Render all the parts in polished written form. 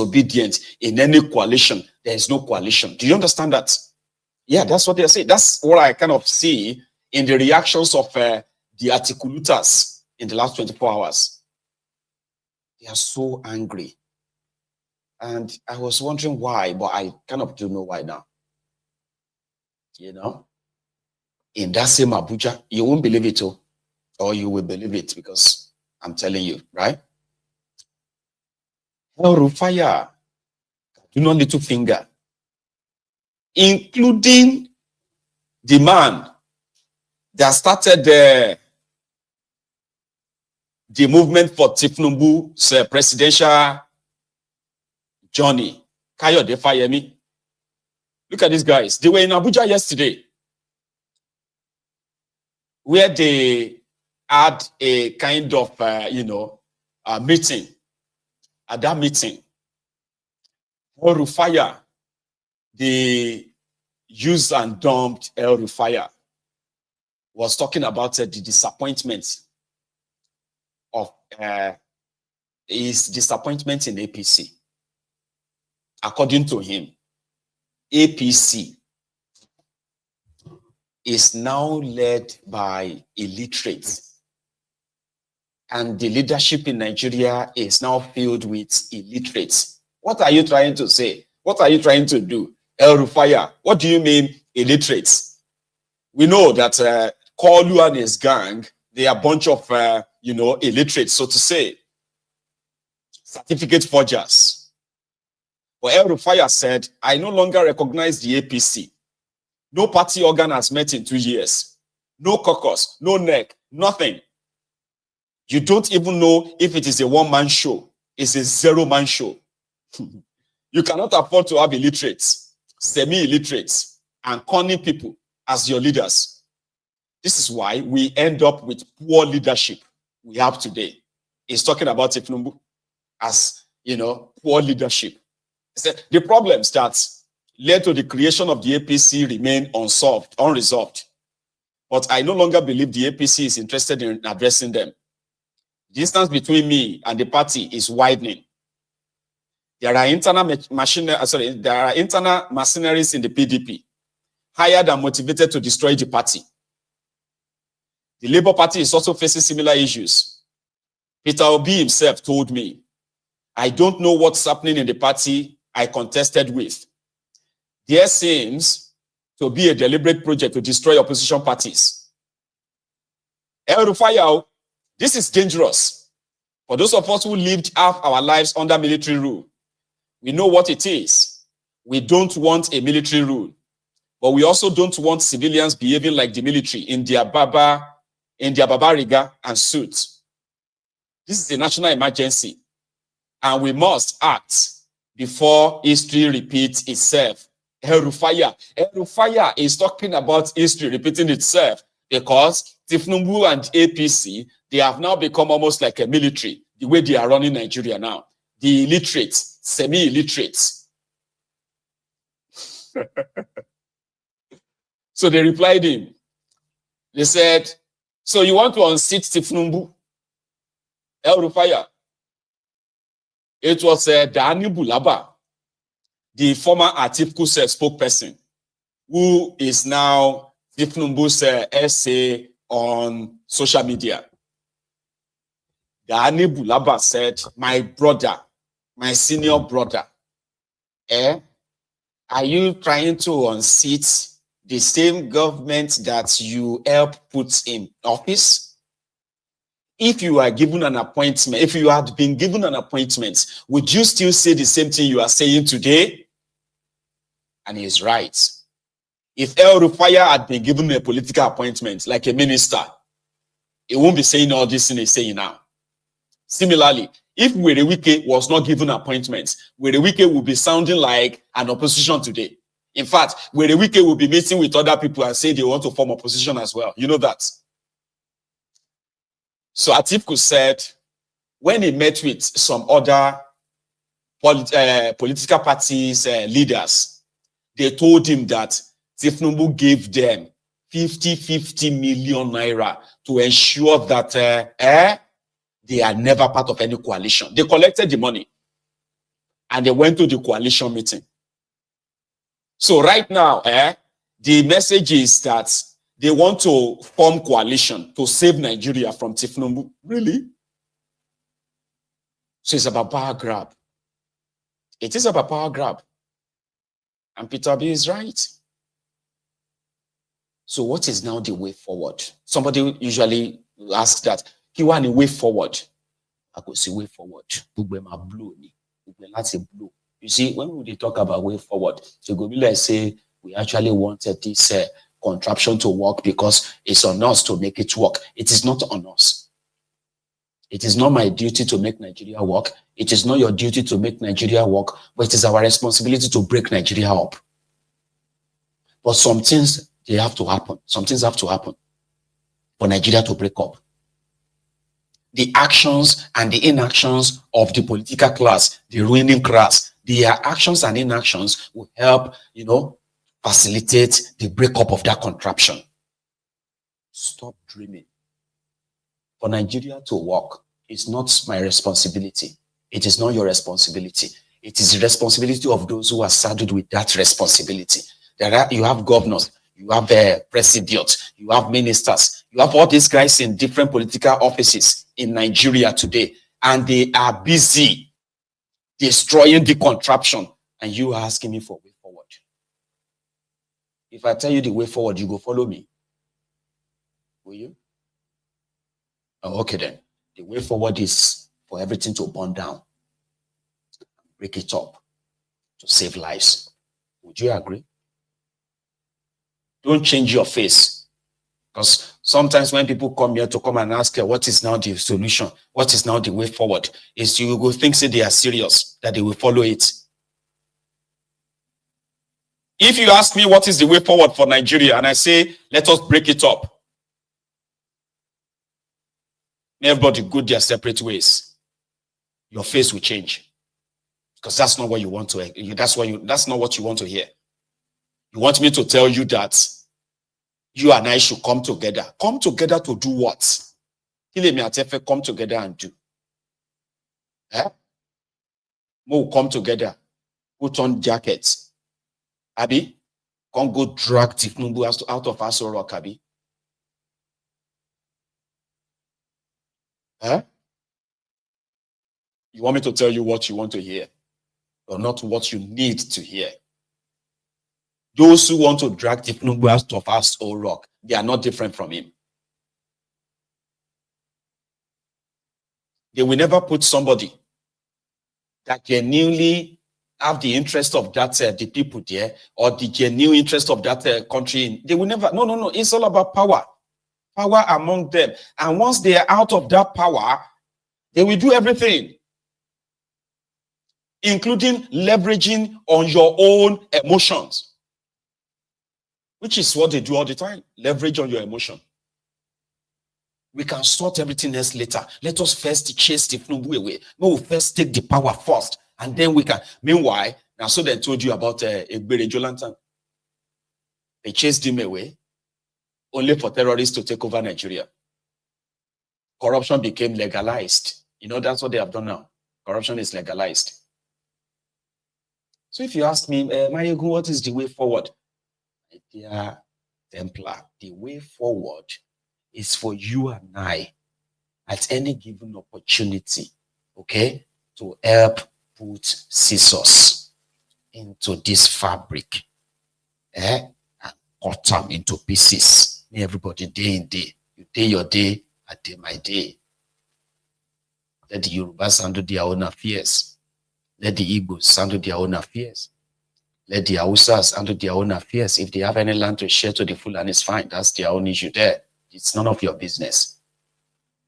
disobedient in any coalition, there is no coalition. Do you understand that? Yeah, that's what they're saying. That's what I kind of see in the reactions of the articulators in the last 24 hours. They are so angry. And I was wondering why, but I kind of don't know why now. You know, in that same Abuja, you won't believe it, or you will believe it because I'm telling you, right? El Rufaya, do not little finger, including the man that started the movement for Tinubu's presidential journey, Kayode Fayemi. Look at these guys. They were in Abuja yesterday, where they had a kind of, meeting. At that meeting, El Rufaya, they used and dumped El Rufaya, was talking about the disappointment of his disappointment in APC. According to him, APC is now led by illiterates, and the leadership in Nigeria is now filled with illiterates. What are you trying to say? What are you trying to do? El Rufaya, what do you mean illiterates? We know that Kolu and his gang, they are a bunch of, illiterates, so to say, certificate forgers. But El Rufaya said, I no longer recognize the APC. No party organ has met in 2 years. No caucus, no NEC, nothing. You don't even know if it is a one-man show. It's a zero-man show. You cannot afford to have illiterates, semi-illiterates, and cunning people as your leaders. This is why we end up with poor leadership we have today. He's talking about Tinubu as, poor leadership. The problems that led to the creation of the APC remain unresolved. But I no longer believe the APC is interested in addressing them. The distance between me and the party is widening. There are internal mercenaries in the PDP, hired and motivated to destroy the party. The Labour Party is also facing similar issues. Peter Obi himself told me, I don't know what's happening in the party I contested with. There seems to be a deliberate project to destroy opposition parties. El Rufaya, this is dangerous. For those of us who lived half our lives under military rule, we know what it is. We don't want a military rule, but we also don't want civilians behaving like the military in their babariga and suits. This is a national emergency, and we must act before history repeats itself. El Rufaya is talking about history repeating itself because Tinubu and APC, they have now become almost like a military, the way they are running Nigeria now. The illiterates, semi-illiterates. So they replied him. They said, so you want to unseat Tinubu? El Rufaya. It was Dani Bulaba, the former Atiku spokesperson, who is now Tinubu's essay on social media. Dani Bulaba said, my brother, my senior brother, are you trying to unseat the same government that you helped put in office? If you are given an appointment, if you had been given an appointment, would you still say the same thing you are saying today? And he is right. If El Rufaya had been given a political appointment, like a minister, he won't be saying all this thing he's saying now. Similarly, if Werewike was not given appointments, Werewike would be sounding like an opposition today. In fact, Werewike will be meeting with other people and say they want to form opposition as well. You know that. So Atiku said, when he met with some other political parties leaders, they told him that Tinubu gave them 50 million naira to ensure that they are never part of any coalition. They collected the money. and they went to the coalition meeting. So right now, the message is that they want to form coalition to save Nigeria from Tifnumbu. Really? So it's about power grab. It is about power grab. And Peter B is right. So what is now the way forward? Somebody usually asks that, Kiwani, way forward. I could see way forward. You see, when we talk about way forward, so go be like say we actually wanted this contraption to work because it's on us to make it work. It is not on us. It is not my duty to make Nigeria work. It is not your duty to make Nigeria work, but it is our responsibility to break Nigeria up. But some things, they have to happen. Some things have to happen for Nigeria to break up. The actions and the inactions of the political class, the ruling class, their actions and inactions will help, facilitate the breakup of that contraption. Stop dreaming. For Nigeria to work, it's not my responsibility. It is not your responsibility. It is the responsibility of those who are saddled with that responsibility. You have governors, you have presidents, you have ministers, you have all these guys in different political offices in Nigeria today, and they are busy destroying the contraption, and you are asking me for a way forward. If I tell you the way forward, you go follow me. Will you? Oh, okay then. The way forward is for everything to burn down, break it up, to save lives. Would you agree? Don't change your face. Because sometimes when people come here to come and ask what is now the solution, what is now the way forward, is you will think say they are serious, that they will follow it. If you ask me what is the way forward for Nigeria, and I say, let us break it up, everybody go their separate ways, your face will change. Because that's not what you want to hear. That's not what you want to hear. You want me to tell you that you and I should come together. Come together to do what? Come together and do. We'll come together. Put on jackets. Abi, can't go drag Tifnumbu out of Aso Rock, Abi. You want me to tell you what you want to hear, or not what you need to hear? Those who want to drag Tifnumbu out of Aso Rock, they are not different from him. They will never put somebody that genuinely have the interest of that the people there, or the genuine interest of that country in. They will never. No. It's all about power among them. And once they are out of that power, they will do everything, including leveraging on your own emotions, which is what they do all the time. Leverage on your emotion. We can sort everything else later. Let us first chase Tifnumbu away. We'll first take the power first, and then we can. Meanwhile, now so they told you about Egbere Jolantan. They chased him away only for terrorists to take over Nigeria. Corruption became legalized. That's what they have done now. Corruption is legalized. So if you ask me, Mayegu, what is the way forward? My dear Templar, the way forward is for you and I, at any given opportunity, okay, to help put scissors into this fabric, and cut them into pieces. Everybody day in day. You day your day, I day my day. Let the Yorubas handle their own affairs. Let the Igbos handle their own affairs. Let the Hausas handle their own affairs. If they have any land to share to the Fulanis, fine. That's their own issue there. It's none of your business.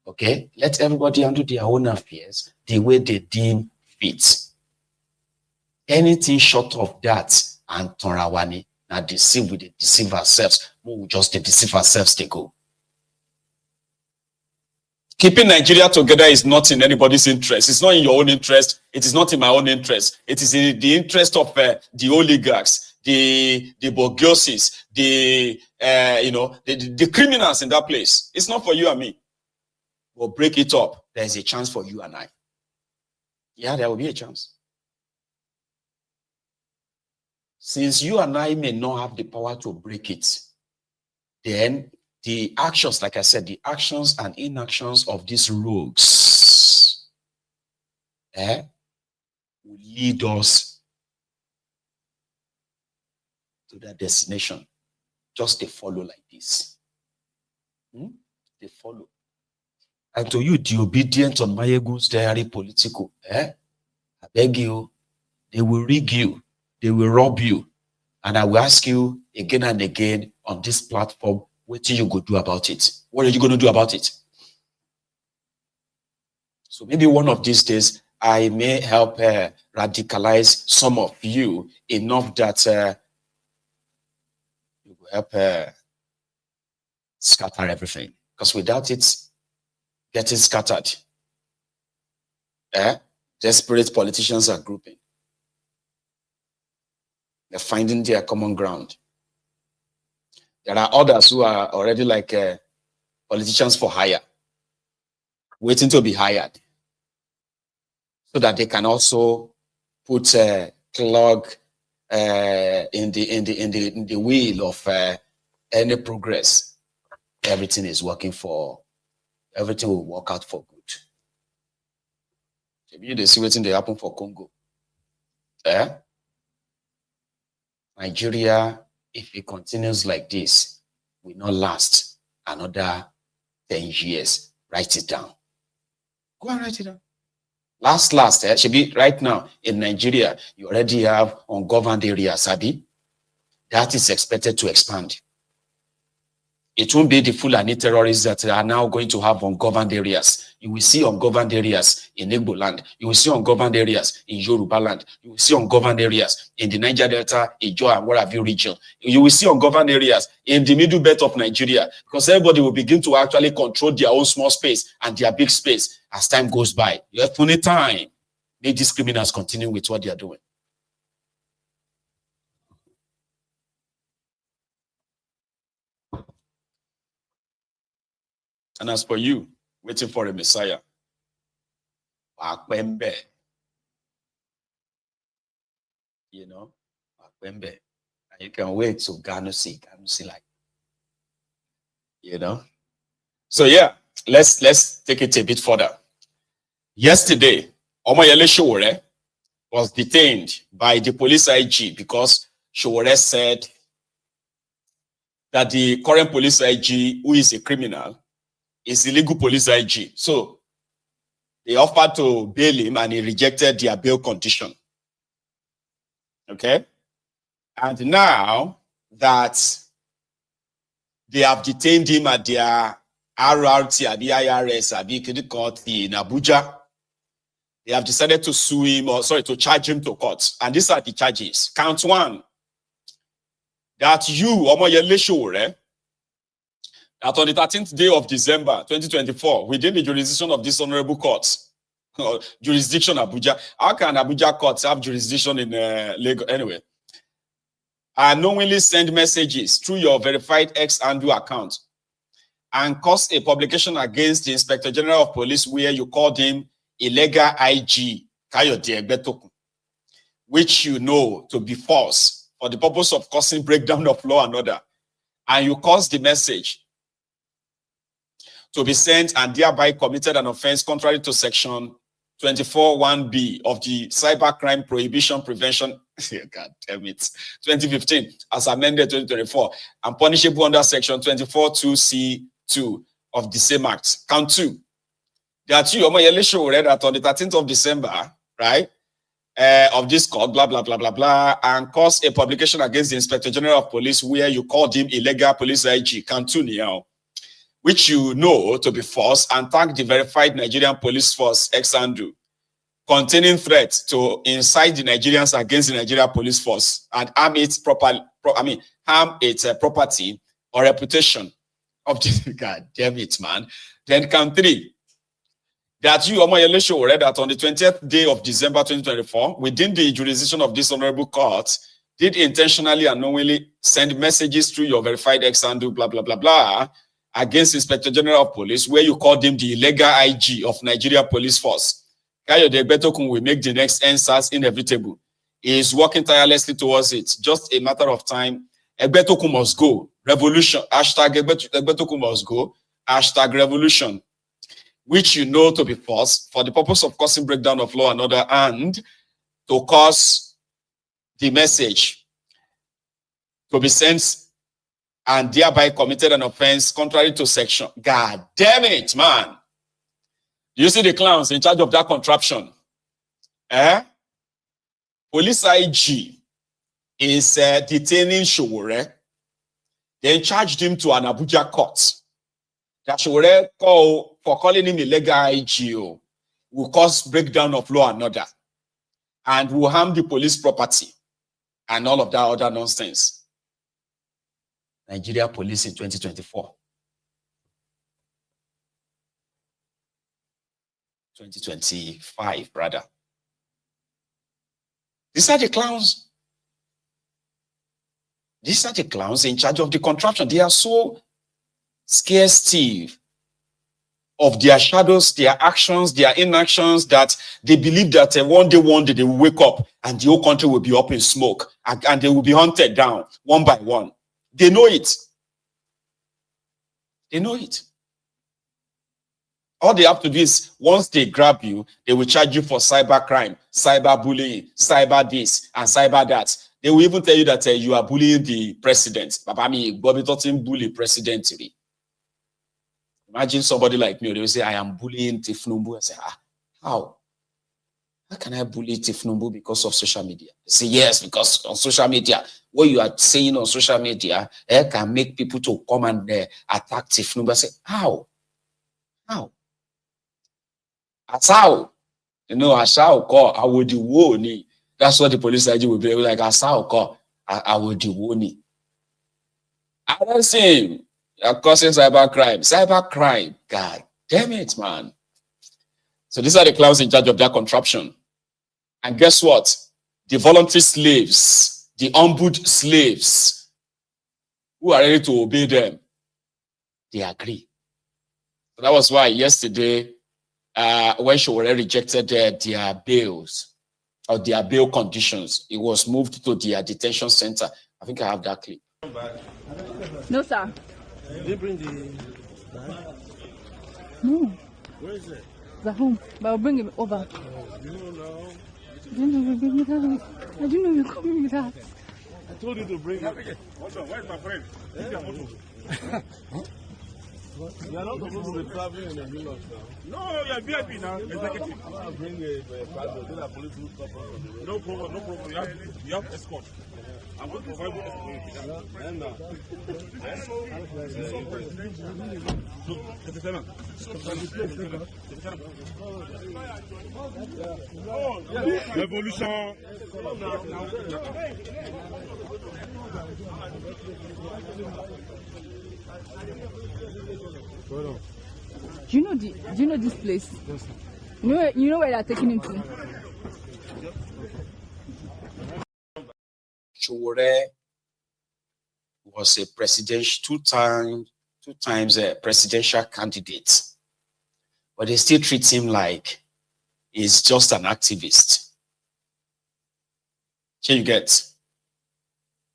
Okay? Let everybody handle their own affairs the way they deem fit. Anything short of that, and Torawani, now deceive, we deceive ourselves. We will just deceive ourselves, they go. Keeping Nigeria together is not in anybody's interest. It's not in your own interest. It is not in my own interest. It is in the interest of the oligarchs, the bourgeoisies, the criminals in that place. It's not for you and me. We'll break it up. There's a chance for you and I. Yeah, there will be a chance. Since you and I may not have the power to break it, then the actions, like I said, the actions and inactions of these rogues will lead us to that destination. Just they follow like this. They follow. And to you, the obedient on Mayegun's diary political, I beg you, they will rig you, they will rob you. And I will ask you again and again on this platform, what are you going to do about it? What are you going to do about it? So maybe one of these days, I may help radicalize some of you enough that you will help scatter everything. Because without it getting scattered, desperate politicians are grouping. They're finding their common ground. There are others who are already like politicians for hire, waiting to be hired, so that they can also put a clog in the wheel of any progress. Everything is working for. Everything will work out for good. Maybe they see what's in the happen for Congo. Nigeria, if it continues like this, will not last another 10 years. Write it down. Go and write it down. Last, should be right now in Nigeria, you already have ungoverned areas, Abi. That is expected to expand. It won't be the Fulani terrorists that are now going to have ungoverned areas. You will see ungoverned areas in Igbo land. You will see ungoverned areas in Yoruba land. You will see ungoverned areas in the Niger Delta, Ijo, and what have you region. You will see ungoverned areas in the middle belt of Nigeria, because everybody will begin to actually control their own small space and their big space as time goes by. You have plenty time. Let these criminals continue with what they are doing. And as for you, waiting for a Messiah, you know, and you can wait to Ganusi like, you know. So yeah, let's take it a bit further. Yesterday, Omoyele Sowore was detained by the police IG because Sowore said that the current police IG, who is a criminal, is illegal police IG. So they offered to bail him and he rejected their bail condition. Okay? And now that they have detained him at their RRT, at the IRS, at the court in Abuja, they have decided to sue him, to charge him to court. And these are the charges. Count one, that you, Omoyele Sowore, that on the 13th day of December 2024, within the jurisdiction of this honorable court, jurisdiction Abuja. How can Abuja courts have jurisdiction in Lagos? Anyway, unknowingly send messages through your verified X-Handle account and cause a publication against the Inspector General of Police where you called him illegal IG, Kayode Egbetokun, which you know to be false for the purpose of causing breakdown of law and order. And you caused the message to be sent and thereby committed an offense contrary to section 24(1)B of the Cybercrime Prohibition Prevention, God damn it, 2015, as amended 2024, and punishable under section 24(2)C(2) of the same act. Count two, that you, Omoyele Sowore, that on the 13th of December, right, of this court, blah, blah, blah, blah, blah, and cause a publication against the Inspector General of Police where you called him illegal police IG, count two now, which you know to be false, and tag the verified Nigerian police force X-Handle, containing threats to incite the Nigerians against the Nigerian police force and harm its property or reputation of the God damn it, man. Then count three, that you, Omoyele Sowore, that on the 20th day of December 2024, within the jurisdiction of this honorable court, did intentionally and knowingly send messages through your verified X-Handle, blah, blah, blah, blah, against Inspector General of Police, where you called him the illegal IG of Nigeria Police Force. Kayode Egbetokun will make the next answers inevitable. is working tirelessly towards it. Just a matter of time. Egbetoku must go. Revolution. Hashtag Egbetoku must go. Hashtag revolution. Which you know to be false for the purpose of causing breakdown of law and order and to cause the message to be sent and thereby committed an offense contrary to section. God damn it, man. You see the clowns in charge of that contraption. Police IG is detaining Sowore. They charged him to an Abuja court. That Sowore for calling him illegal IGO will cause breakdown of law and order and will harm the police property and all of that other nonsense. Nigeria police in 2024. 2025, rather. These are the clowns. These are the clowns in charge of the contraption. They are so scared stiff of their shadows, their actions, their inactions, that they believe that one day they will wake up and the whole country will be up in smoke and they will be hunted down one by one. They know it. They know it. All they have to do is, once they grab you, they will charge you for cybercrime, cyberbullying, cyber this, and cyber that. They will even tell you that you are bullying the president. Papa me, Bobby Totten bully president. Imagine somebody like me, they will say, I am bullying Tifnumbu. I say, how? How can I bully Tifnumbu because of social media? They say, yes, because on social media, what you are saying on social media can make people to come and attack Tifnumbu. I say, how? How? That's how. You know, Asao call, I would do woni. That's what the police IG will be like. Asao call, I would do woni. I don't see him. You're causing cybercrime. Cybercrime. God damn it, man. So these are the clowns in charge of that contraption. And guess what? The voluntary slaves, the on-boot slaves who are ready to obey them, they agree. So that was why yesterday, when Sowore rejected their bails or their bail conditions, it was moved to their detention center. I think I have that clip. No, sir. Did they bring the No. Where is it? It's at home, but I'll bring it over. You don't know. I didn't know you were bringing that. I didn't know you were coming with that. I told you to bring it. What's up? Where's my friend? You are not supposed to be traveling in a Hilux now. No, you're VIP now. Executive. I'll bring a private. Then the police will stop us on the road. No problem, no problem. You have escort. I'm going to provide you escort. And Revolution. Do you know this place? Yes, sir. You know where they're taking him to? Sowore was a two times a presidential candidate, but they still treat him like he's just an activist. Can you get?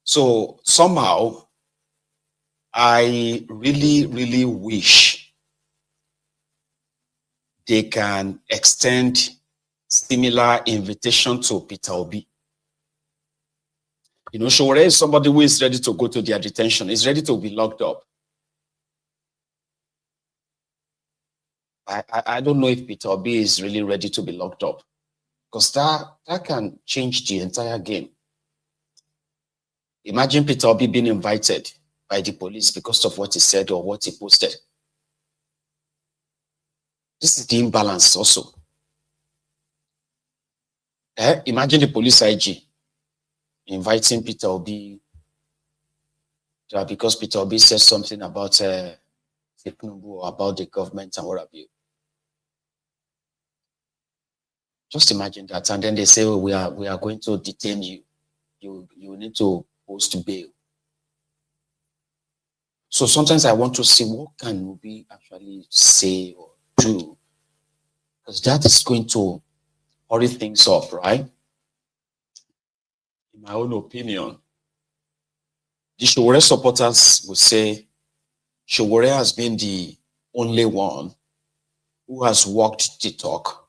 So somehow, I really, really wish they can extend similar invitation to Peter Obi. You know, Sowore is somebody who is ready to go to their detention, is ready to be locked up. I don't know if Peter Obi is really ready to be locked up, because that can change the entire game. Imagine Peter Obi being invited by the police because of what he said or what he posted. This is the imbalance also. Imagine the police IG inviting Peter Obi because Peter Obi says something about Tinubu or about the government and what have you. Just imagine that, and then they say, oh, we are going to detain you. You need to post bail. So sometimes I want to see what can we actually say or do, because that is going to hurry things up, right? in my own opinion, the Sowore supporters would say Sowore has been the only one who has walked the talk